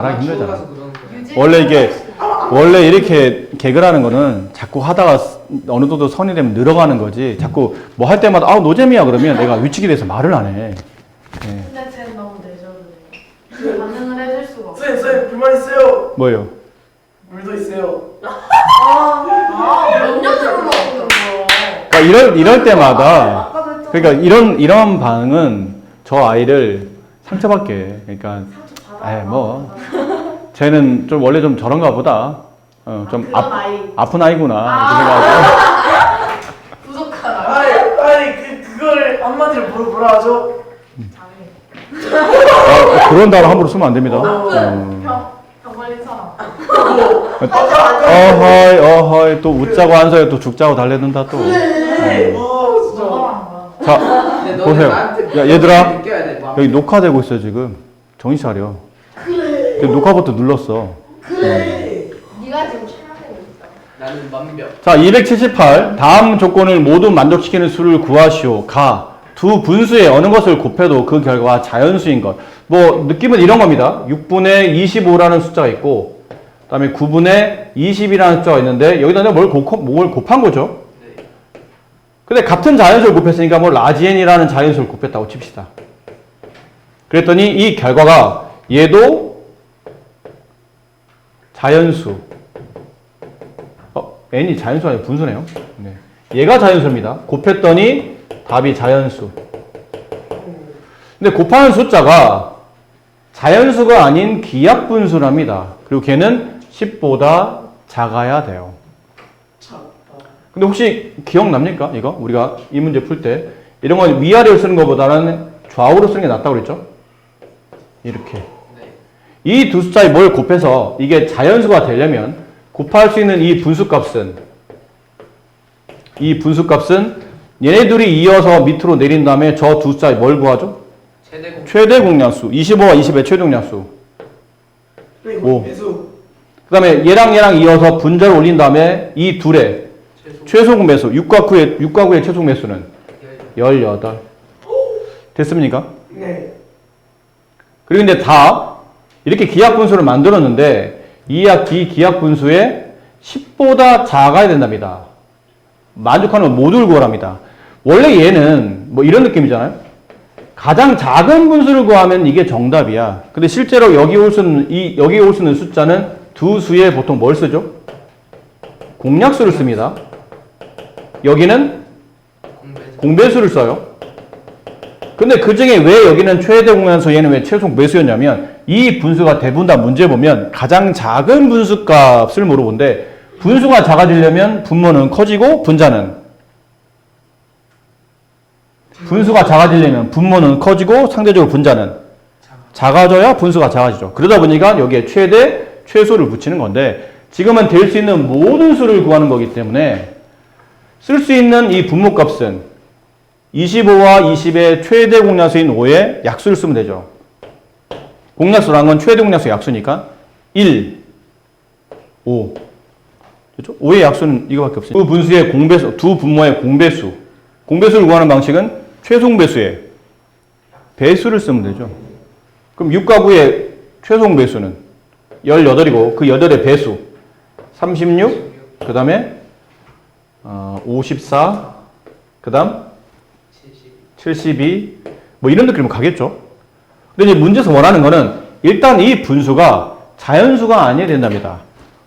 말하기 힘들잖아. 그러는 거야. 원래 이렇게 개그를 하는 거는 자꾸 하다가 어느 정도 선이 되면 늘어가는 거지. 자꾸 뭐 할 때마다 아 노잼이야 그러면 내가 위축이 돼서 말을 안 해. 네. 근데 쟤는 너무 내저러네. 반응을 해줄 수가 없어. 쌤 불만 있어요. 뭐예요? 물도 있어요. 몇 년을 먹는 거야. 그러니까 이럴 때마다 그러니까 이런 반응은 저 아이를 상처받게 해. 그러니까 뭐 쟤는 좀 원래 좀 저런가 보다. 좀 아픈 아이구나. 부족하다. 아니 그걸 한마디로 뭐라 하죠? 그런 단어 함부로 쓰면 안 됩니다. 병 걸린 사람. 어허이 또 웃자고 한서에 또 죽자고 달래든다 또. 진짜. 자 근데 너는 보세요. 나한테 야 얘들아 느껴야 돼, 마음이. 여기 녹화되고 있어 지금. 정신 차려. 녹화 버튼 눌렀어. 네가 지금 촬영되고 있어. 나는 완벽. 자 278 다음 조건을 모두 만족시키는 수를 구하시오. 두 분수의 어느 것을 곱해도 그 결과가 자연수인 것. 뭐 느낌은 이런 겁니다. 6분의 25라는 숫자가 있고 그 다음에 9분의 20이라는 숫자가 있는데 여기다 내가 뭘 곱한 거죠. 네. 근데 같은 자연수를 곱했으니까 뭐 라지엔이라는 자연수를 곱했다고 칩시다. 그랬더니 이 결과가 얘도 자연수. n이 자연수 아니고 분수네요. 네. 얘가 자연수입니다. 곱했더니 답이 자연수. 근데 곱하는 숫자가 자연수가 아닌 기하분수랍니다. 그리고 걔는 10보다 작아야 돼요. 근데 혹시 기억납니까? 이거? 우리가 이 문제 풀 때 이런 건 위아래로 쓰는 것보다는 좌우로 쓰는 게 낫다고 그랬죠? 이렇게. 네. 이 두 숫자에 뭘 곱해서 이게 자연수가 되려면 곱할 수 있는 이 분수값은 얘네 둘이 이어서 밑으로 내린 다음에 저 두 숫자에 뭘 구하죠? 최대 공약수. 25와 20의 최대 공약수. 5. 배수. 그 다음에 얘랑 이어서 분자를 올린 다음에 이 둘의 최소 공배수. 6과 9의 최소 공배수는 18. 됐습니까? 네. 그리고 근데 다 이렇게 기하분수를 만들었는데 이 기하분수의 10보다 작아야 된답니다. 만족하는 건 모두를 구하랍니다. 원래 얘는 뭐 이런 느낌이잖아요. 가장 작은 분수를 구하면 이게 정답이야. 근데 실제로 여기 올 수 있는 숫자는 두 수에 보통 뭘 쓰죠? 공약수를 씁니다. 여기는 공배수를 써요. 근데 그 중에 왜 여기는 최대 공약수 얘는 왜 최소 매수였냐면 이 분수가 대부분 다 문제 보면 가장 작은 분수값을 물어본데 분수가 작아지려면 분모는 커지고 분자는 분수가 작아지려면 분모는 커지고 상대적으로 분자는 작아져야 분수가 작아지죠. 그러다 보니까 여기에 최대, 최소를 붙이는 건데 지금은 될 수 있는 모든 수를 구하는 거기 때문에 쓸 수 있는 이 분모값은 25와 20의 최대 공약수인 5에 약수를 쓰면 되죠. 공약수라는 건 최대 공약수 약수니까 1, 5. 그렇죠? 5의 약수는 이거밖에 없어요. 두 분수의 공배수, 두 분모의 공배수. 공배수를 구하는 방식은 최소공배수의 배수를 쓰면 되죠. 그럼 6과 9의 최소공배수는 18이고 그 8의 배수 36, 그 다음에 54, 그 다음 72, 뭐 이런 느낌으로 가겠죠. 근데 이제 문제에서 원하는 거는 일단 이 분수가 자연수가 아니어야 된답니다.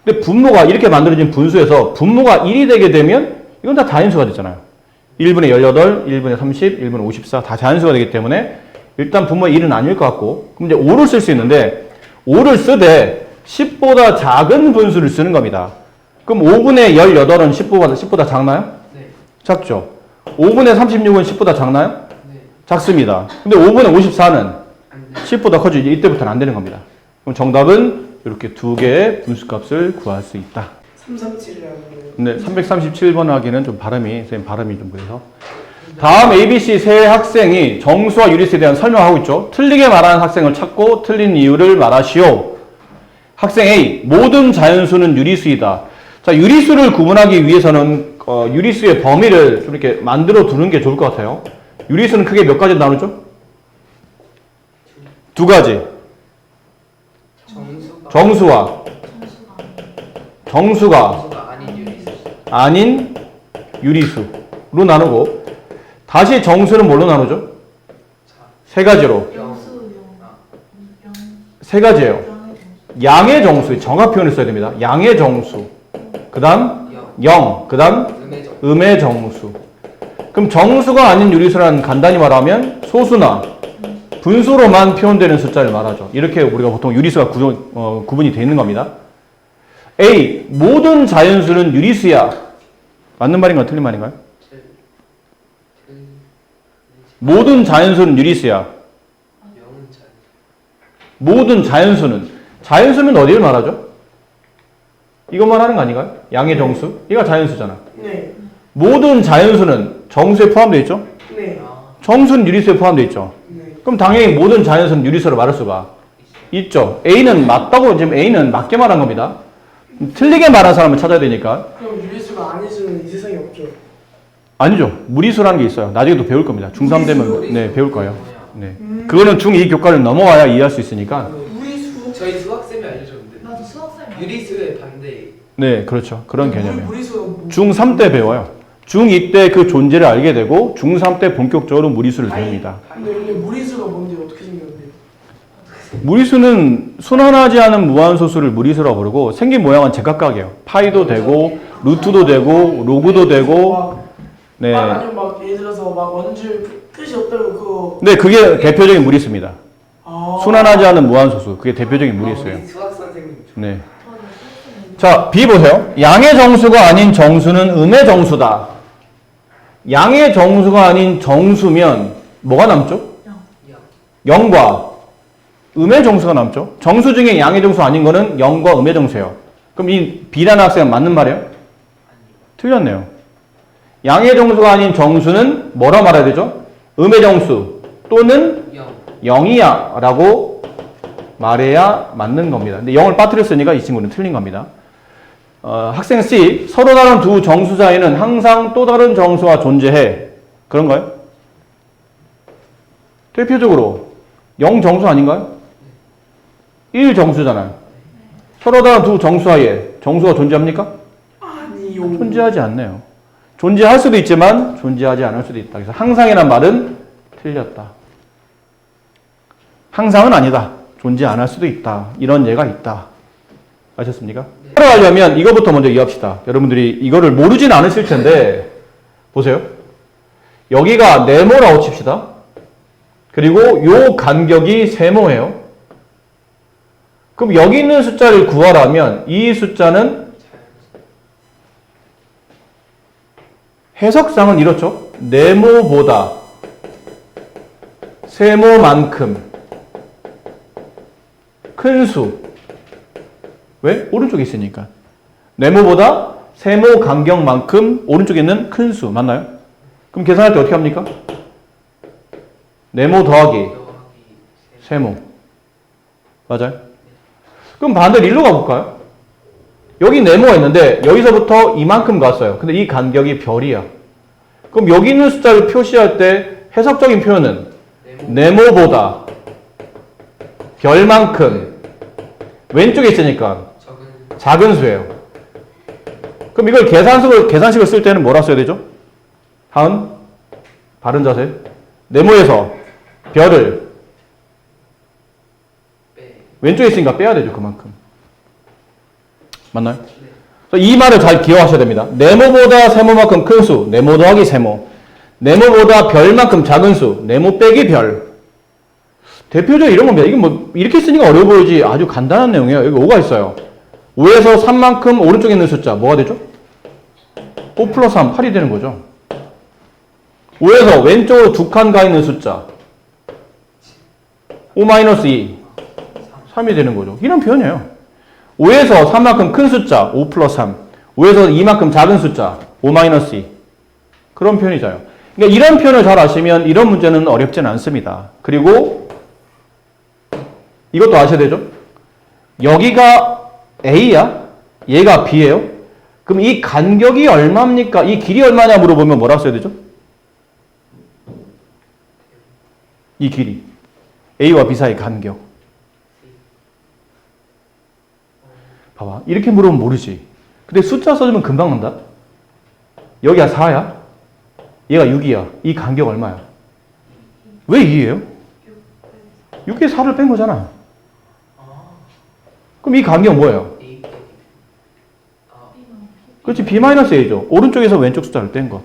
근데 분모가 이렇게 만들어진 분수에서 분모가 1이 되게 되면 이건 다 자연수가 됐잖아요. 1분의 18, 1분의 30, 1분의 54 다 자연수가 되기 때문에 일단 분모의 1은 아닐 것 같고 그럼 이제 5를 쓸 수 있는데 5를 쓰되 10보다 작은 분수를 쓰는 겁니다. 그럼 5분의 18은 10보다 작나요? 네. 작죠. 5분의 36은 10보다 작나요? 네. 작습니다. 근데 5분의 54는 안 돼. 10보다 커지죠. 이때부터는 안 되는 겁니다. 그럼 정답은 이렇게 두 개의 분수값을 구할 수 있다. 337이라고. 근데 337번 하기는 좀 발음이 좀 그래서. 다음 ABC 세 학생이 정수와 유리수에 대한 설명하고 있죠. 틀리게 말하는 학생을 찾고 틀린 이유를 말하시오. 학생 A, 모든 자연수는 유리수이다. 자, 유리수를 구분하기 위해서는 유리수의 범위를 좀 이렇게 만들어 두는 게 좋을 것 같아요. 유리수는 크게 몇 가지 나누죠? 두 가지. 정수 정수와 정수가 정수가 아닌 유리수. 아닌 유리수로 나누고 다시 정수는 뭘로 나누죠? 세 가지로. 영수 영 세 가지예요. 양의 양의 정수. 정수. 정확 표현을 써야 됩니다. 양의 정수. 그 다음 영. 0. 그 다음 음의 정. 음의 정수. 그럼 정수가 아닌 유리수란 간단히 말하면 소수나 분수로만 표현되는 숫자를 말하죠. 이렇게 우리가 보통 유리수가 구분이 되어 있는 겁니다. A. 모든 자연수는 유리수야. 맞는 말인가요? 틀린 말인가요? 모든 자연수는 유리수야. 영은 잘. 모든 자연수는. 자연수면 어디를 말하죠? 이거 말하는 거 아닌가요? 양의 정수? 이거 자연수잖아. 네. 모든 자연수는 정수에 포함되어 있죠? 네. 아, 정수는 유리수에 포함되어 있죠? 네. 그럼 당연히 모든 자연수는 유리수로 말할 수가 있죠. A는 맞다고 지금 A는 맞게 말한 겁니다. 틀리게 말한 사람을 찾아야 되니까. 그럼 유리수가 아닐 수는 이 세상에 없죠. 아니죠. 무리수라는 게 있어요. 나중에 또 배울 겁니다. 중3 되면 무리수. 네, 배울 거예요. 뭐야? 네. 그거는 중2 교과를 넘어와야 이해할 수 있으니까. 무리수. 저희 수학쌤이 알려줬는데 나도 수학생. 유리수의 반대. 네, 그렇죠. 그런 개념이에요. 무리수가 뭐. 중3 때 배워요. 중2 때 그 존재를 알게 되고 중3 때 본격적으로 무리수를 배웁니다. 근데 무리수가 뭔데 어떻게 생겼는데요? 무리수는 순환하지 않은 무한소수를 무리수라고 부르고 생긴 모양은 제각각이에요. 파이도 되고 루트도 되고 로그도 되고 막, 네. 아니면 막 예를 들어서 막 원줄 뜻이 없다고 그거. 네, 그게 대표적인 무리수입니다. 아. 순환하지 않은 무한소수. 그게 대표적인 무리수예요. 우리 수학 선생님. 네. 자, B 보세요. 양의 정수가 아닌 정수는 음의 정수다. 양의 정수가 아닌 정수면 뭐가 남죠? 영. 0과 음의 정수가 남죠. 정수 중에 양의 정수 아닌 거는 0과 음의 정수예요. 그럼 이 B라는 학생은 맞는 말이에요? 틀렸네요. 양의 정수가 아닌 정수는 뭐라 말해야 되죠? 음의 정수 또는 영. 0이야 라고 말해야 맞는 겁니다. 근데 0을 빠뜨렸으니까 이 친구는 틀린 겁니다. 학생 C, 서로 다른 두 정수 사이는 항상 또 다른 정수가 존재해. 그런가요? 대표적으로 0 정수 아닌가요? 1 정수잖아요. 서로 다른 두 정수 사이에 정수가 존재합니까? 아니요. 존재하지 않네요. 존재할 수도 있지만 존재하지 않을 수도 있다. 그래서 항상이란 말은 틀렸다. 항상은 아니다. 존재 안 할 수도 있다. 이런 예가 있다. 아셨습니까? 따라가려면 이거부터 먼저 이해합시다. 여러분들이 이거를 모르진 않으실 텐데 보세요. 여기가 네모라고 칩시다. 그리고 요 간격이 세모예요. 그럼 여기 있는 숫자를 구하라면 이 숫자는 해석상은 이렇죠. 네모보다 세모만큼 큰 수. 왜? 오른쪽에 있으니까. 네모보다 세모 간격만큼 오른쪽에 있는 큰 수. 맞나요? 그럼 계산할 때 어떻게 합니까? 네모 더하기 세모. 맞아요? 그럼 반대로 일로 가볼까요? 여기 네모가 있는데 여기서부터 이만큼 갔어요. 근데 이 간격이 별이야. 그럼 여기 있는 숫자를 표시할 때 해석적인 표현은 네모보다 별만큼 왼쪽에 있으니까 작은 수예요. 그럼 이걸 계산식을 쓸 때는 뭐라 써야 되죠? 다음 바른 자세. 네모에서 별을 왼쪽에 있으니까 빼야 되죠. 그만큼. 맞나요? 그래서 이 말을 잘 기억하셔야 됩니다. 네모보다 세모만큼 큰 수, 네모 더하기 세모. 네모보다 별만큼 작은 수, 네모 빼기 별. 대표적으로 이런 겁니다. 이게 뭐 이렇게 쓰니까 어려워 보이지 아주 간단한 내용이에요. 여기 5가 있어요. 5에서 3만큼 오른쪽에 있는 숫자 뭐가 되죠? 5 플러스 3, 8이 되는 거죠. 5에서 왼쪽으로 두 칸 가 있는 숫자 5 마이너스 2, 3이 되는 거죠. 이런 표현이에요. 5에서 3만큼 큰 숫자 5 플러스 3, 5에서 2만큼 작은 숫자 5 마이너스 2. 그런 표현이잖아요. 그러니까 이런 표현을 잘 아시면 이런 문제는 어렵지는 않습니다. 그리고 이것도 아셔야 되죠? 여기가 A야? 얘가 B예요? 그럼 이 간격이 얼마입니까? 이 길이 얼마냐 물어보면 뭐라고 써야 되죠? 이 길이. A와 B 사이 간격. 봐봐. 이렇게 물으면 모르지. 근데 숫자 써주면 금방 난다. 여기가 4야. 얘가 6이야. 이 간격 얼마야? 왜 2예요? 6에 4를 뺀 거잖아. 그럼 이 간격 뭐예요? 그렇지. B-A죠. 오른쪽에서 왼쪽 숫자를 뺀 거.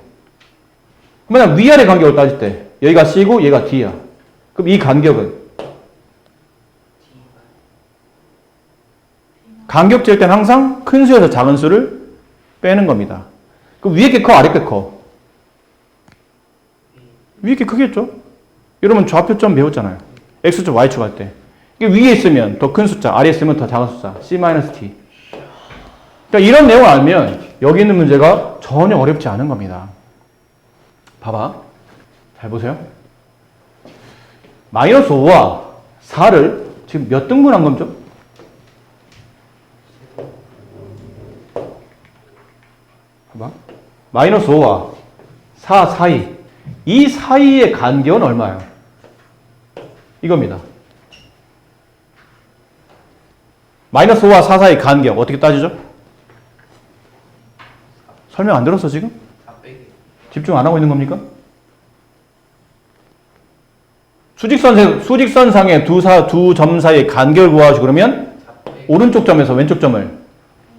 그러면 위아래 간격을 따질 때 여기가 C고 얘가 D야. 그럼 이 간격은? 간격 잴 때는 항상 큰 수에서 작은 수를 빼는 겁니다. 그럼 위에 게 커, 아래 게 커? 위에 게 크겠죠? 여러분 좌표점 배웠잖아요. X축, Y축 할 때. 이게 위에 있으면 더 큰 숫자, 아래에 있으면 더 작은 숫자. C-T. 그러니까 이런 내용을 알면 여기 있는 문제가 전혀 어렵지 않은 겁니다. 봐봐. 잘 보세요. 마이너스 5와 4를 지금 몇 등분한 거죠? 봐봐. 마이너스 5와 4 사이. 이 사이의 간격은 얼마예요? 이겁니다. 마이너스 5와 4 사이 간격 어떻게 따지죠? 설명 안 들었어 지금? 집중 안 하고 있는 겁니까? 수직선상의 두 점 사이의 간격을 구하시고 그러면 오른쪽 점에서 왼쪽 점을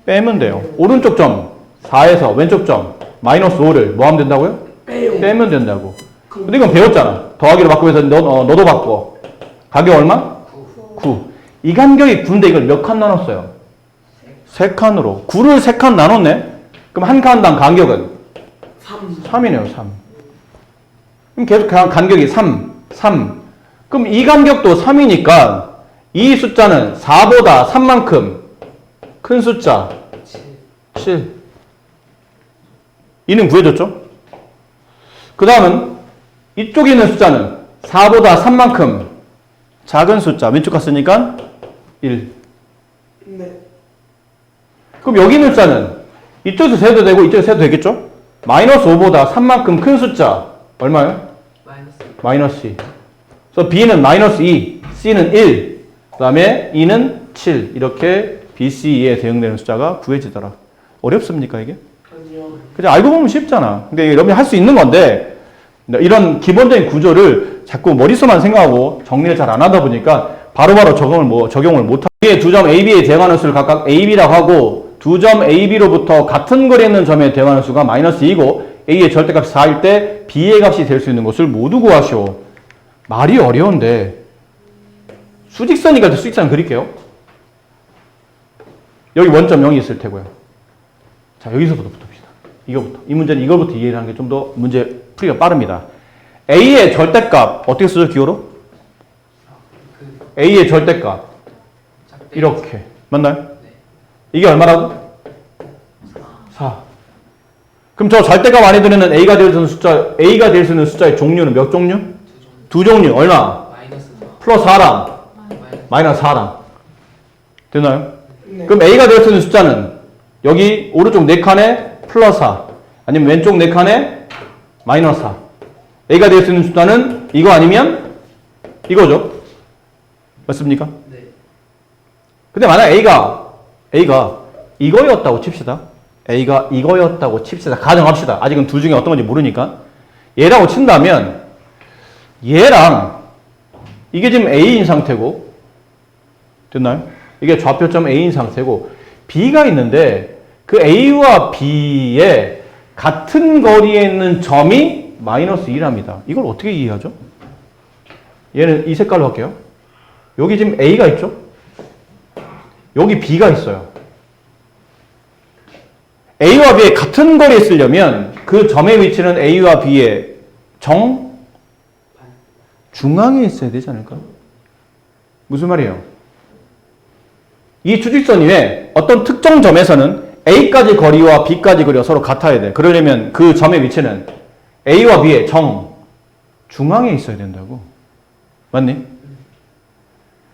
빼면 돼요. 오른쪽 점 4에서 왼쪽 점 마이너스 5를 뭐 하면 된다고요? 빼면 된다고. 근데 이건 배웠잖아. 더하기로 바꾸고 해서 너도 바꿔. 간격 얼마? 9. 이 간격이 9인데 이걸 몇 칸 나눴어요? 3칸으로. 9를 3칸 나눴네? 그럼 한 칸당 간격은? 3이네요, 3. 그럼 계속 간격이 3. 그럼 이 간격도 3이니까 이 숫자는 4보다 3만큼 큰 숫자 7. 이는 구해줬죠? 그 다음은 이쪽에 있는 숫자는 4보다 3만큼 작은 숫자 왼쪽 갔으니까 1. 네. 그럼 여기 있는 숫자는 이쪽에서 세도 되고 이쪽에서 세도 되겠죠? 마이너스 5보다 3만큼 큰 숫자 얼마요? 마이너스 2. 그래서 B는 마이너스 2, C는 1, 그 다음에 E는 7. 이렇게 B, C, E에 대응되는 숫자가 구해지더라. 어렵습니까 이게? 아니요. 그냥 알고 보면 쉽잖아. 근데 여러분이 할 수 있는 건데 이런 기본적인 구조를 자꾸 머릿속만 생각하고 정리를 잘 안 하다 보니까 바로바로 적용을 못하고 위에 두 점 A, B에 대응하는 수를 각각 A, B라고 하고 두 점 A, B로부터 같은 거리에 있는 점에 대응하는 수가 마이너스 2고 A의 절대값이 4일 때 B의 값이 될 수 있는 것을 모두 구하시오. 말이 어려운데 수직선이니까 수직선 그릴게요. 여기 원점 0이 있을 테고요. 자, 여기서부터 붙읍시다. 이거부터. 이 문제는 이거부터 이해를 하는 게 좀 더 문제 풀이가 빠릅니다. A의 절대값 어떻게 쓰죠, 기호로? A의 절대값 이렇게 맞나요? 이게 얼마라고? 4. 그럼 저 절대값 안에 들어있는 A가 될 수 있는 숫자의 종류는 몇 종류? 두 종류. 얼마? 플러스 4랑 마이너스 4랑 되나요? 네. 그럼 A가 될 수 있는 숫자는 여기 오른쪽 4칸에 플러스 4 아니면 왼쪽 4칸에 마이너스 4. A가 될 수 있는 숫자는 이거 아니면 이거죠. 맞습니까? 네. 근데 만약 A가 이거였다고 칩시다. A가 이거였다고 칩시다. 가정합시다. 아직은 둘 중에 어떤 건지 모르니까. 얘라고 친다면 얘랑 이게 지금 A인 상태고 됐나요? 이게 좌표점 A인 상태고 B가 있는데 그 A와 B의 같은 거리에 있는 점이 마이너스 2랍니다. 이걸 어떻게 이해하죠? 얘는 이 색깔로 할게요. 여기 지금 A가 있죠? 여기 B가 있어요. A와 B의 같은 거리에 있으려면 그 점의 위치는 A와 B의 중앙에 있어야 되지 않을까? 무슨 말이에요? 이 추직선 위에 어떤 특정 점에서는 A까지 거리와 B까지 거리가 서로 같아야 돼. 그러려면 그 점의 위치는 A와 B의 중앙에 있어야 된다고. 맞니?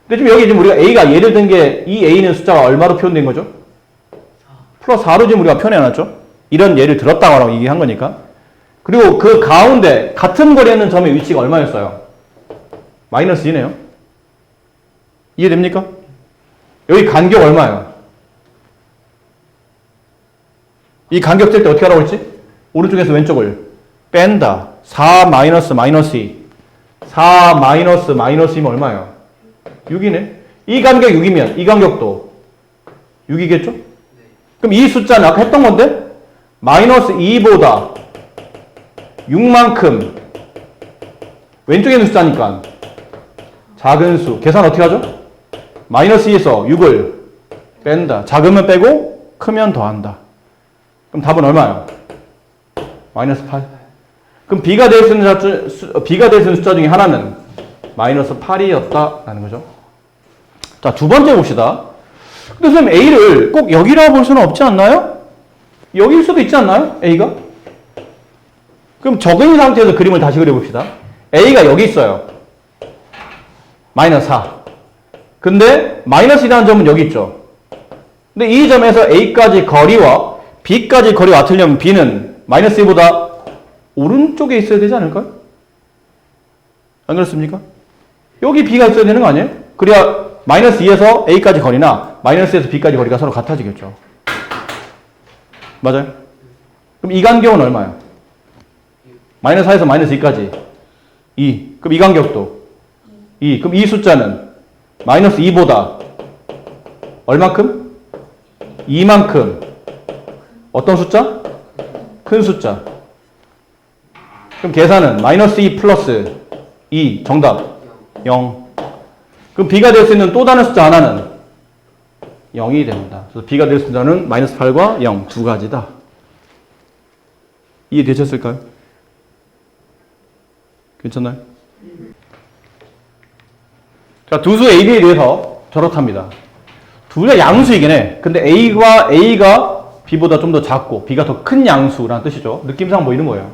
근데 지금 우리가 A가 예를 든 게 이 A는 숫자가 얼마로 표현된 거죠? 플러스 4로 지금 우리가 표현해놨죠? 이런 예를 들었다고 얘기한 거니까. 그리고 그 가운데 같은 거리에 있는 점의 위치가 얼마였어요? 마이너스 2네요. 이해됩니까? 여기 간격 얼마예요? 이 간격 셀 때 어떻게 하라고 했지? 오른쪽에서 왼쪽을 뺀다. 4 마이너스 마이너스 2. 4 마이너스 마이너스 2면 얼마예요? 6이네. 이 간격 6이면 이 간격도 6이겠죠? 그럼 이 숫자는 아까 했던 건데 마이너스 2보다 6만큼 왼쪽에 있는 숫자니까 작은 수. 계산 어떻게 하죠? 마이너스 2에서 6을 뺀다. 작으면 빼고 크면 더한다. 그럼 답은 얼마예요? 마이너스 8. 그럼 B가 될 수 있는 숫자 중에 하나는 마이너스 8이었다라는 거죠. 자, 두 번째 봅시다. 근데 선생님 A를 꼭 여기라고 볼 수는 없지 않나요? 여기일 수도 있지 않나요? A가? 그럼 적은 상태에서 그림을 다시 그려봅시다. A가 여기 있어요. 마이너스 4. 근데 마이너스이라는 점은 여기 있죠. 근데 이 점에서 A까지 거리와 B까지 거리가 같으려면 B는 마이너스 2보다 오른쪽에 있어야 되지 않을까요? 안 그렇습니까? 여기 B가 있어야 되는 거 아니에요? 그래야 마이너스 2에서 A까지 거리나 마이너스에서 B까지 거리가 서로 같아지겠죠. 맞아요? 그럼 이 간격은 얼마예요? 마이너스 4에서 마이너스 2까지 2. 그럼 이 간격도 2. 그럼 이 숫자는 마이너스 2보다 얼만큼? 2만큼. 어떤 숫자? 큰 숫자. 그럼 계산은 마이너스 2 플러스 2. 정답 0. 그럼 B가 될 수 있는 또 다른 숫자 하나는 0이 됩니다. 그래서 B가 될 수 있는 숫자는 마이너스 8과 0 두 가지다. 이해되셨을까요? 괜찮나요? 자, 두 수 AB에 대해서 저렇답니다. 둘 다 양수이긴 해. 근데 A가 B보다 좀 더 작고 B가 더 큰 양수라는 뜻이죠. 느낌상 뭐 이런 거예요.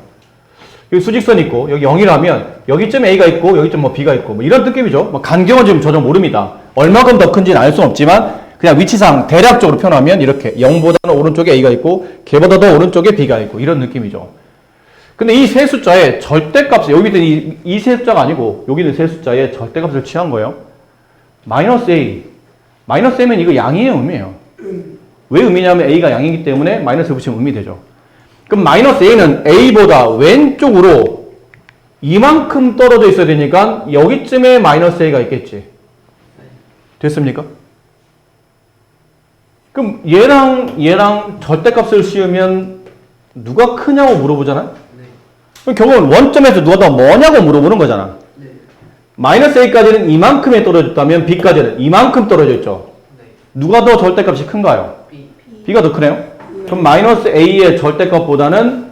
여기 수직선 있고 여기 0이라면 여기쯤 A가 있고 여기쯤 뭐 B가 있고 뭐 이런 느낌이죠. 뭐 간격은 지금 전혀 모릅니다. 얼마큼 더 큰지는 알 수는 없지만 그냥 위치상 대략적으로 표현하면 이렇게 0보다는 오른쪽에 A가 있고 걔보다 더 오른쪽에 B가 있고 이런 느낌이죠. 근데 이 세 숫자의 절대값을 여기 있는 이 세 숫자가 아니고 여기 있는 세 숫자의 절대값을 취한 거예요. 마이너스 A. 마이너스 A면 이거 양이에요, 음이에요? 왜 음이냐면 A가 양이기 때문에 마이너스 붙이면 음이 되죠. 그럼 마이너스 A는 A보다 왼쪽으로 이만큼 떨어져 있어야 되니까 여기쯤에 마이너스 A가 있겠지. 됐습니까? 그럼 얘랑 절대값을 씌우면 누가 크냐고 물어보잖아요? 그럼 결국은 원점에서 누가 더 뭐냐고 물어보는 거잖아. 마이너스 A까지는 이만큼에 떨어졌다면 B까지는 이만큼 떨어져 있죠. 누가 더 절대값이 큰가요? B가 더 크네요. 그럼 마이너스 A의 절대값보다는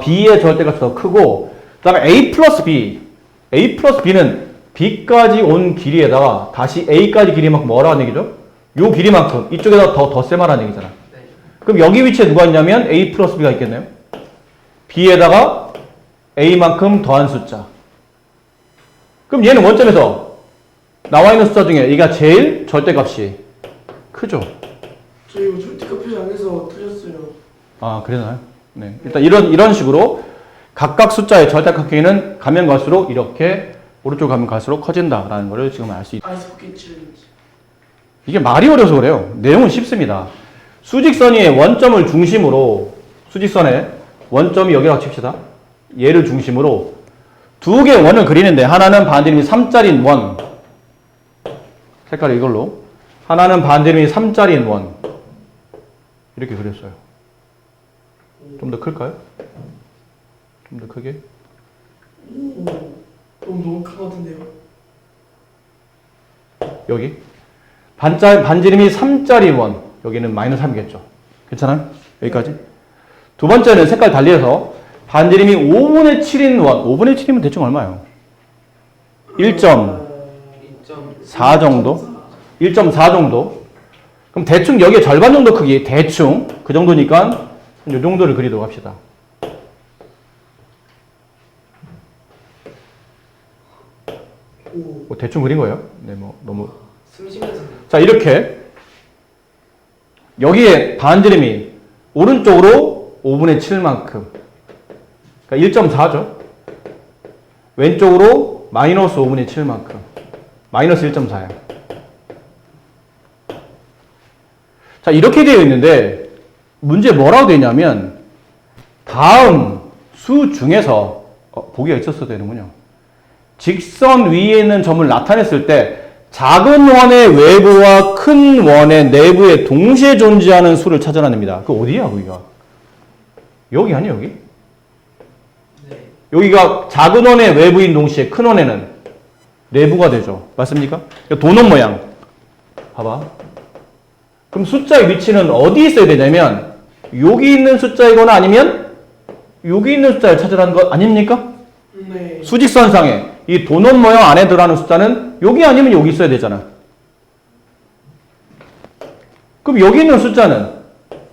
B의 절대값이 더 크고 그 다음에 A 플러스 B. A 플러스 B는 B까지 온 길이에다가 다시 A까지 길이만큼 뭐라는 얘기죠? 요 길이만큼 이쪽에다 더 덧셈하라는 얘기잖아. 그럼 여기 위치에 누가 있냐면 A 플러스 B가 있겠네요. B에다가 A만큼 더한 숫자. 그럼 얘는 원점에서 나와 있는 숫자 중에 얘가 제일 절대값이 크죠? 저 이거 절대값 표시 안 해서 틀렸어요. 아, 그러나요? 네. 일단 이런 식으로 각각 숫자의 절대값 크기는 가면 갈수록 이렇게 오른쪽 가면 갈수록 커진다라는 거를 지금 알 수 있다. 아이스포켓 이게 말이 어려서 그래요. 내용은 쉽습니다. 수직선의 원점을 중심으로 수직선의 원점이 여기라고 칩시다. 얘를 중심으로 두 개의 원을 그리는데 하나는 반지름이 3짜리인 원. 색깔을 이걸로. 하나는 반지름이 3짜리인 원. 이렇게 그렸어요. 좀 더 클까요? 좀 더 크게. 너무 큰 것 같은데요. 여기. 반지름이 3짜리 원. 여기는 마이너스 3이겠죠. 괜찮아요? 여기까지. 두 번째는 색깔 달리해서 반지름이 5분의 7인 원. 5분의 7이면 대충 얼마예요? 1.4 정도? 1.4 정도? 그럼 대충 여기에 절반 정도 크기. 대충. 그 정도니까 이 정도를 그리도록 합시다. 뭐 대충 그린 거예요. 네, 뭐 너무. 숨 쉬면서. 자, 이렇게 여기에 반지름이 오른쪽으로 5분의 7만큼. 그러니까 1.4죠. 왼쪽으로 마이너스 5분의 7만큼. 마이너스 1.4예요. 자, 이렇게 되어 있는데 문제 뭐라고 되냐면 다음 수 중에서 보기가 있었어야 되는군요. 직선 위에 있는 점을 나타냈을 때 작은 원의 외부와 큰 원의 내부에 동시에 존재하는 수를 찾아냅니다. 그 어디야 거기가? 여기 아니에요 여기? 네. 여기가 작은 원의 외부인 동시에 큰 원에는 내부가 되죠. 맞습니까? 도넛 모양. 봐봐. 그럼 숫자의 위치는 어디 있어야 되냐면 여기 있는 숫자이거나 아니면 여기 있는 숫자를 찾으라는 것 아닙니까? 네. 수직선상에 이 도넛 모양 안에 들어가는 숫자는 여기 아니면 여기 있어야 되잖아. 그럼 여기 있는 숫자는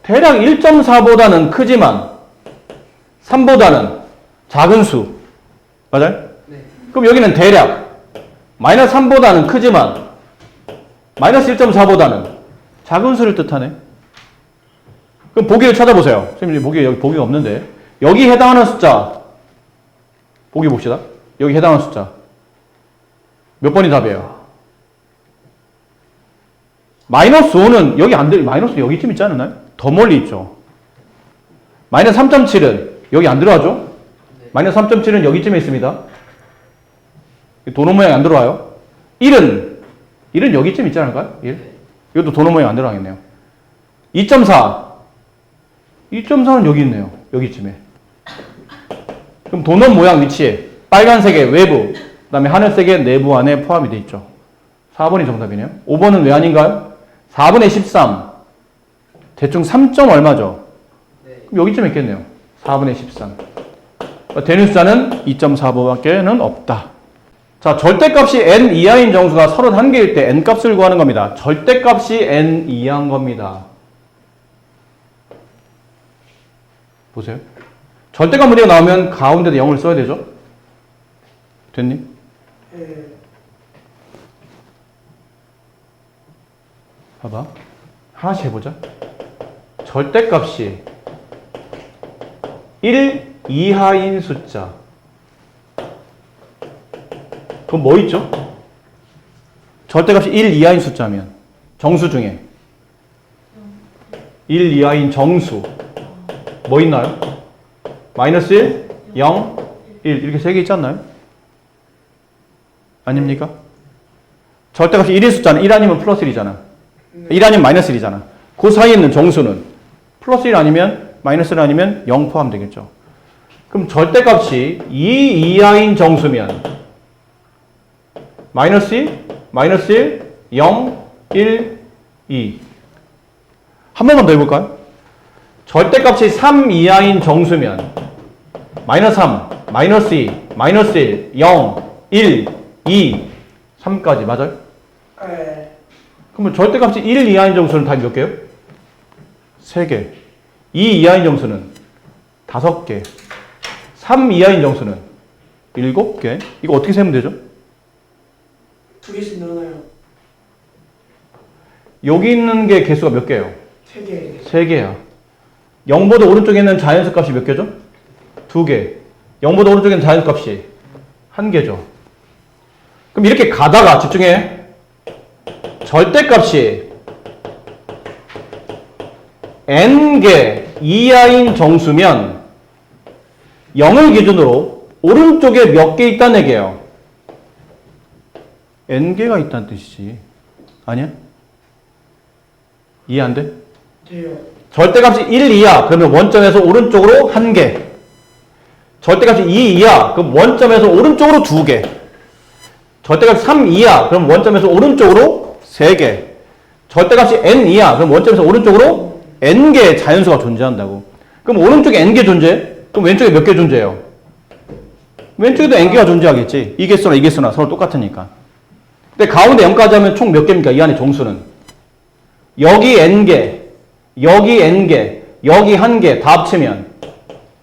대략 1.4보다는 크지만 3보다는 작은 수. 맞아요? 네. 그럼 여기는 대략 마이너스 3보다는 크지만 마이너스 1.4보다는 작은 수를 뜻하네. 그럼 보기를 찾아보세요. 선생님 여기 보기가 없는데 여기 해당하는 숫자 보기 봅시다. 여기 해당하는 숫자 몇 번이 답이에요? 마이너스 5는 여기 안 들, 마이너스 여기쯤 있지 않나요? 더 멀리 있죠. 마이너스 3.7은 여기 안 들어가죠? 네. 마이너스 3.7은 여기쯤에 있습니다. 도넛 모양이 안 들어와요. 1은 여기쯤 있지 않을까요? 1. 네. 이것도 도넛 모양이 안 들어가겠네요. 2.4는 여기 있네요. 여기쯤에. 그럼 도넛 모양 위치에 빨간색의 외부, 그 다음에 하늘색의 내부 안에 포함이 되어 있죠. 4번이 정답이네요. 5번은 왜 아닌가요? 4분의 13. 대충 3점 얼마죠? 네. 그럼 여기쯤에 있겠네요. 4분의 13. 되는 숫자는 2.4보밖에는 없다. 자, 절대값이 n 이하인 정수가 31개일 때 n 값을 구하는 겁니다. 절대값이 n 이하인 겁니다. 보세요. 절대값 문제가 나오면 가운데다 0을 써야 되죠? 됐니? 네. 봐봐. 하나씩 해보자. 절대값이 1 이하인 숫자. 그럼 뭐 있죠? 절대값이 1 이하인 숫자면 정수 중에 1 이하인 정수 뭐 있나요? 마이너스 1, 0, 1 이렇게 세 개 있지 않나요? 아닙니까? 절대값이 1인 숫자는 1 아니면 플러스 1이잖아. 1 아니면 마이너스 1이잖아. 그 사이에 있는 정수는 플러스 1 아니면 마이너스 1 아니면 0 포함되겠죠. 그럼 절대값이 2 이하인 정수면 마이너스 2, 마이너스 1, 0, 1, 2. 한 번만 더 해볼까요? 절대값이 3 이하인 정수면 마이너스 3, 마이너스 2, 마이너스 1, 0, 1, 2, 3까지 맞아요? 네. 그러면 절대값이 1 이하인 정수는 다 몇 개요? 3개. 2 이하인 정수는 5개. 3 이하인 정수는 7개. 이거 어떻게 세면 되죠? 2개씩 늘어나요. 여기 있는 게 개수가 몇 개예요? 3개. 3개야. 0보다 오른쪽에 있는 자연수 값이 몇 개죠? 2개. 0보다 오른쪽에 있는 자연수 값이 1개죠. 그럼 이렇게 가다가 집중해. 절대값이 n개 이하인 정수면 0을 기준으로 오른쪽에 몇 개 있다는 얘기예요. n개가 있다는 뜻이지. 아니야? 이해 안 돼? 돼요. 절대값이 1 이하 그러면 원점에서 오른쪽으로 1개. 절대값이 2 이하 그럼 원점에서 오른쪽으로 2개. 절대값이 3 이하 그럼 원점에서 오른쪽으로 3개. 절대값이 n 이하 그럼 원점에서 오른쪽으로 n개의 자연수가 존재한다고. 그럼 오른쪽에 n개 존재해? 그럼 왼쪽에 몇 개 존재해요? 왼쪽에도 n개가 존재하겠지. 이 개수나 이 개수나 서로 똑같으니까. 근데 가운데 0까지 하면 총 몇 개입니까? 이 안에 정수는. 여기 n개, 여기 n개, 여기 1개 다 합치면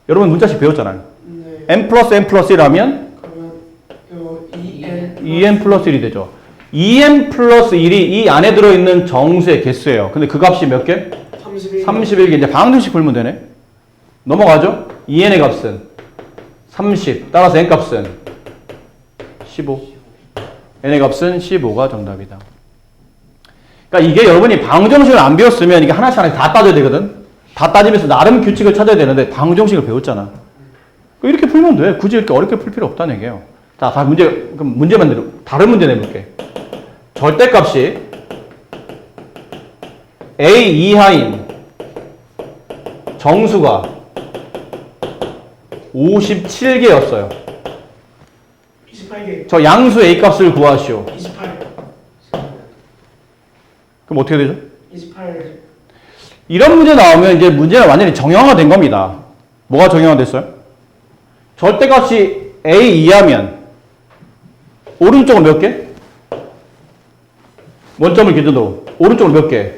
여러분 문자식 배웠잖아요. 네. n 플러스 n 플러스 1 하면 그러면 요 2n 2n 플러스 1이 되죠. 2n 플러스 1이 이 안에 들어있는 정수의 개수예요. 근데 그 값이 몇 개? 31. 31개. 이제 방정식 풀면 되네. 넘어가죠? 2n의 값은 30. 따라서 n 값은 15. n의 값은 15가 정답이다. 그러니까 이게 여러분이 방정식을 안 배웠으면 이게 하나씩 하나씩 다 따져야 되거든. 다 따지면서 나름 규칙을 찾아야 되는데 방정식을 배웠잖아. 이렇게 풀면 돼. 굳이 이렇게 어렵게 풀 필요 없다는 얘기예요. 자, 다 그럼 문제만 다른 문제 내볼게. 절대값이 a 이하인 정수가 57개였어요. 28개. 저 양수 a 값을 구하시오. 28. 그럼 어떻게 되죠? 28. 이런 문제 나오면 이제 문제는 완전히 정형화된 겁니다. 뭐가 정형화됐어요? 절대값이 a 이하면 오른쪽은 몇 개? 원점을 기준으로 오른쪽으로 몇 개?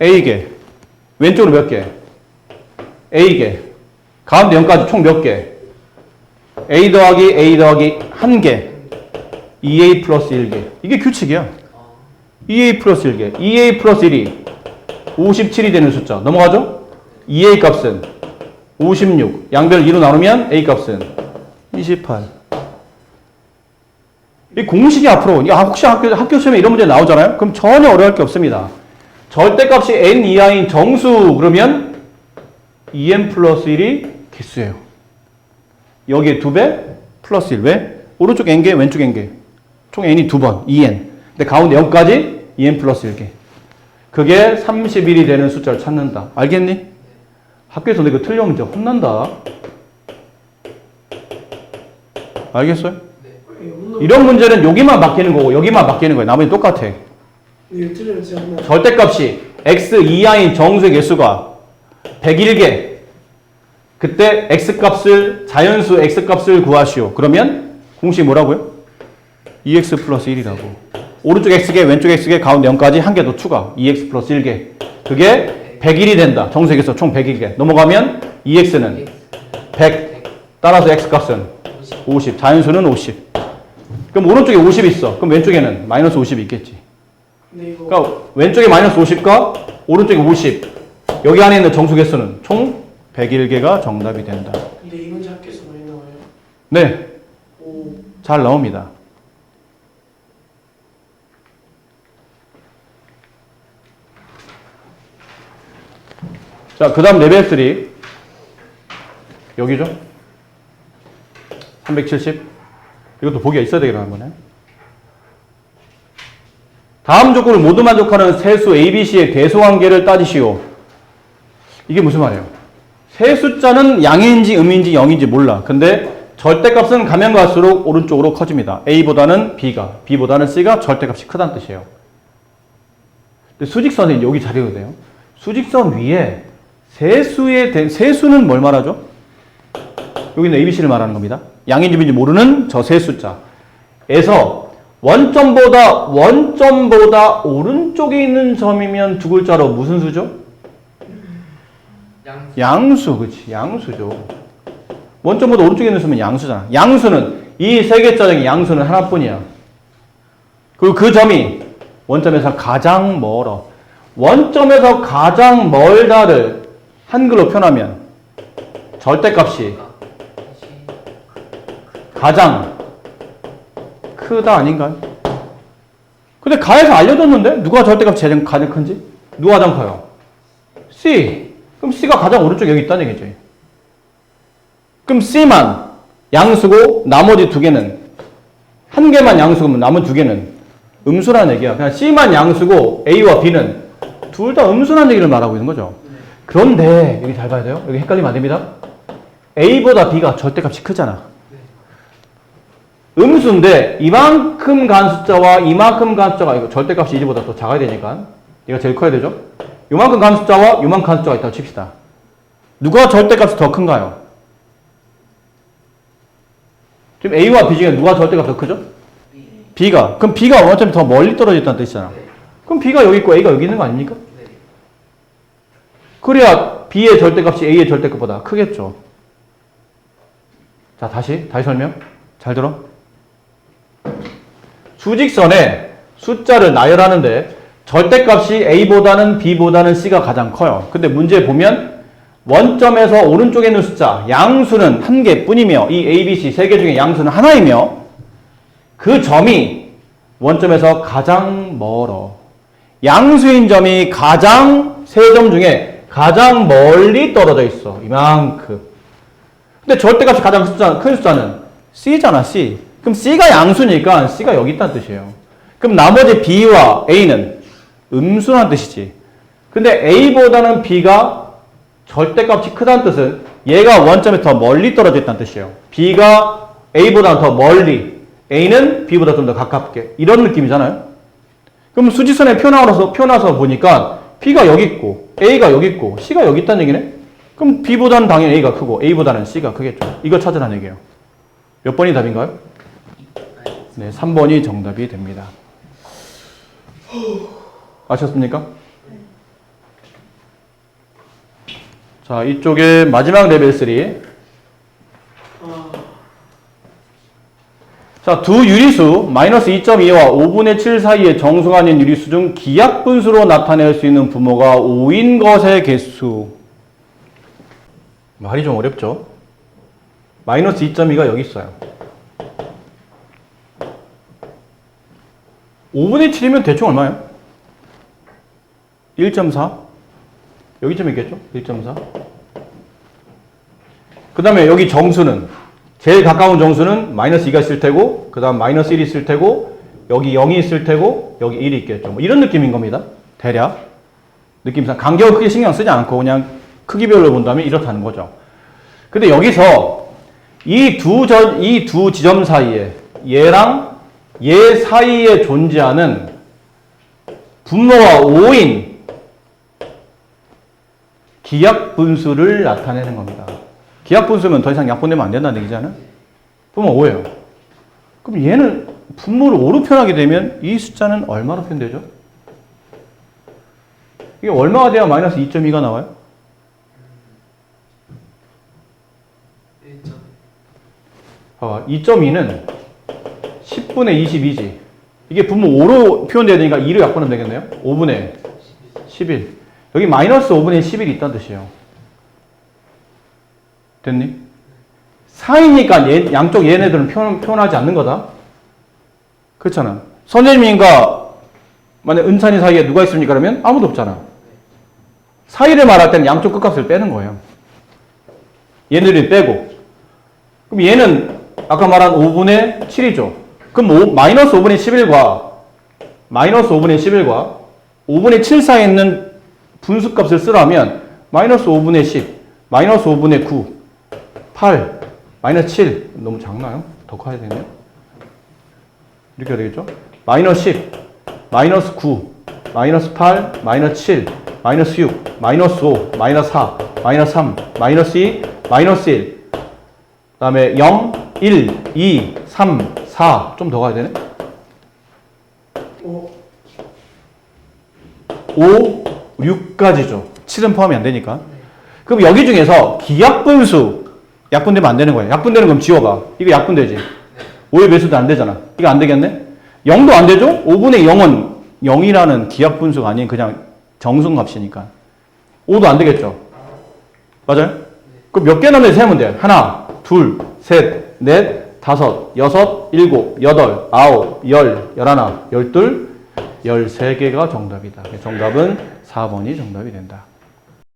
a개. 왼쪽으로 몇 개? a개. 가운데 0까지 총 몇 개? a 더하기 1개. 2a 플러스 1개. 이게 규칙이야. 2a 플러스 1개. 2a 플러스 1이 57이 되는 숫자. 넘어가죠? 2a 값은 56. 양변을 2로 나누면 a 값은 28. 이 공식이 앞으로, 혹시 학교 시험에 이런 문제 나오잖아요? 그럼 전혀 어려울 게 없습니다. 절대값이 n 이하인 정수, 그러면 2n 플러스 1이 개수예요. 여기에 2배 플러스 1. 왜? 오른쪽 n개, 왼쪽 n개. 총 n이 2번, 2n. 근데 가운데 0까지 2n 플러스 1개. 그게 31이 되는 숫자를 찾는다. 알겠니? 학교에서 너 이거 틀려면 진짜 혼난다. 알겠어요? 이런 문제는 여기만 바뀌는 거고 여기만 바뀌는 거예요. 나머지 똑같아. 이거 틀리면 진짜 한번. 절대값이 x 이하인 정수의 개수가 101개. 그때 x값을 자연수 x값을 구하시오. 그러면 공식이 뭐라고요? 2x 플러스 1이라고. 오른쪽 x개 왼쪽 x개 가운데 0까지 한 개 더 추가. 2x 플러스 1개. 그게 101이 된다. 정수의 개수 총 101개. 넘어가면 2x는 100. 따라서 x값은 50. 자연수는 50. 그럼 오른쪽에 50 있어. 그럼 왼쪽에는 마이너스 50이 있겠지. 근데 이거. 그러니까 왼쪽에 마이너스 50과 오른쪽에 50. 여기 안에 있는 정수 개수는 총 101개가 정답이 된다. 근데 이 문제 학교에서 많이 나와요. 네. 오. 잘 나옵니다. 자, 그 다음 레벨 3. 여기죠? 370. 이것도 보기가 있어야 되겠다는 거네. 다음 조건을 모두 만족하는 세수 ABC의 대소관계를 따지시오. 이게 무슨 말이에요? 세 숫자는 양인지 음인지 0인지 몰라. 근데 절대값은 가면 갈수록 오른쪽으로 커집니다. A보다는 B가, B보다는 C가 절대값이 크다는 뜻이에요. 근데 수직선이 여기 자리가 돼요. 수직선 위에 세수는 뭘 말하죠? 여기는 ABC를 말하는 겁니다. 양인지 음인지 모르는 저 세 숫자에서 원점보다 오른쪽에 있는 점이면 두 글자로 무슨 수죠? 양수, 그치. 양수죠. 원점보다 오른쪽에 있는 수면 양수잖아. 양수는 이 세 개자 중에 양수는 하나뿐이야. 그리고 그 점이 원점에서 가장 멀어. 원점에서 가장 멀다를 한글로 표현하면 절대값이 가장 크다 아닌가요? 근데 가에서 알려줬는데 누가 절대값이 가장 큰지? 누가 가장 커요? C. 그럼 C가 가장 오른쪽에 여기 있다는 얘기지. 그럼 C만 양수고 나머지 두 개는 한 개만 양수고 남은 두 개는 음수라는 얘기야. 그냥 C만 양수고 A와 B는 둘 다 음수라는 얘기를 말하고 있는 거죠. 그런데 여기 잘 봐야 돼요. 여기 헷갈리면 안 됩니다. A보다 B가 절대값이 크잖아. 음수인데 이만큼 간 숫자와 이만큼 간 숫자가 이거 절대값이 1보다 더 작아야 되니까 얘가 제일 커야 되죠. 요만큼 간 숫자와 요만큼 간 숫자가 있다고 칩시다. 누가 절대값이 더 큰가요? 지금 A와 B 중에 누가 절대값이 더 크죠? B가. 그럼 B가 원점이 더 멀리 떨어져 있다는 뜻이잖아. 그럼 B가 여기 있고 A가 여기 있는 거 아닙니까? 그래야 B의 절대값이 A의 절대값보다 크겠죠. 자, 다시 설명. 잘 들어. 수직선에 숫자를 나열하는데 절대값이 A보다는 B보다는 C가 가장 커요. 근데 문제 보면 원점에서 오른쪽에 있는 숫자 양수는 한 개뿐이며 이 A, B, C 세 개 중에 양수는 하나이며 그 점이 원점에서 가장 멀어. 양수인 점이 세 점 중에 가장 멀리 떨어져 있어. 이만큼. 근데 절대값이 가장 큰 숫자는 C잖아, C. 그럼 C가 양수니까 C가 여기 있다는 뜻이에요. 그럼 나머지 B와 A는 음수라는 뜻이지. 근데 A보다는 B가 절대값이 크다는 뜻은 얘가 원점에 더 멀리 떨어져 있다는 뜻이에요. B가 A보다는 더 멀리, A는 B보다 좀 더 가깝게. 이런 느낌이잖아요. 그럼 수직선에 표현해서 보니까 B가 여기 있고 A가 여기 있고 C가 여기 있다는 얘기네? 그럼 B보다는 당연히 A가 크고 A보다는 C가 크겠죠. 이거 찾으라는 얘기예요. 몇 번이 답인가요? 네, 3번이 정답이 됩니다. 아셨습니까? 자, 이쪽에 마지막 레벨 3. 자, 두 유리수 마이너스 2.2와 5분의 7 사이의 정수가 아닌 유리수 중 기하분수로 나타낼 수 있는 부모가 5인 것의 개수. 말이 좀 어렵죠? 마이너스 2.2가 여기 있어요. 5분의 7이면 대충 얼마예요? 1.4? 여기쯤 있겠죠? 1.4. 그 다음에 여기 정수는 제일 가까운 정수는 마이너스 2가 있을 테고 그 다음 마이너스 1이 있을 테고 여기 0이 있을 테고 여기 1이 있겠죠. 뭐 이런 느낌인 겁니다. 대략. 느낌상 간격을 크게 신경 쓰지 않고 그냥 크기별로 본다면 이렇다는 거죠. 근데 여기서 이 두 지점 사이에 얘랑 얘 사이에 존재하는 분모가 5인 기하분수를 나타내는 겁니다. 기하분수면 더 이상 약분되면 안 된다는 얘기잖아요. 그러면 5예요. 그럼 얘는 분모를 5로 표현하게 되면 이 숫자는 얼마로 표현되죠? 이게 얼마가 돼야 마이너스 2.2가 나와요? 1점. 봐봐. 2.2는 10분의 22지. 이게 분모 5로 표현돼야 되니까 2로 약분하면 되겠네요. 5분의 11. 여기 마이너스 5분의 11이 있다는 뜻이에요. 됐니? 4이니까 양쪽 얘네들은 표현하지 않는 거다. 그렇잖아. 선생님과 만약 은찬이 사이에 누가 있습니까? 그러면 아무도 없잖아. 사이를 말할 때는 양쪽 끝값을 빼는 거예요. 얘네들이 빼고. 그럼 얘는 아까 말한 5분의 7이죠. 그럼 마이너스 5분의 11과 마이너스 5분의 11과 5분의 7 사이에 있는 분수값을 쓰라면 마이너스 5분의 10, 마이너스 5분의 9, 8, 마이너스 7 너무 작나요? 더 커야 되네요. 이렇게 해야 되겠죠? 마이너스 10, 마이너스 9, 마이너스 8, 마이너스 7, 마이너스 6, 마이너스 5, 마이너스 4, 마이너스 3, 마이너스 2, 마이너스 1. 그 다음에 0, 1, 2, 3, 4. 좀 더 가야 되네? 5, 6까지죠. 7은 포함이 안 되니까. 그럼 여기 중에서 기약분수, 약분되면 안 되는 거예요. 약분되는 건 지워봐. 이거 약분되지. 5의 배수도 안 되잖아. 이거 안 되겠네? 0도 안 되죠? 5분의 0은 0이라는 기약분수가 아닌 그냥 정수값이니까. 5도 안 되겠죠? 맞아요? 그럼 몇 개 남는지 세면 돼요. 하나, 둘, 셋, 넷, 다섯, 여섯, 일곱, 여덟, 아홉, 열, 열하나, 열둘, 13개가 정답이다. 정답은 4번이 정답이 된다.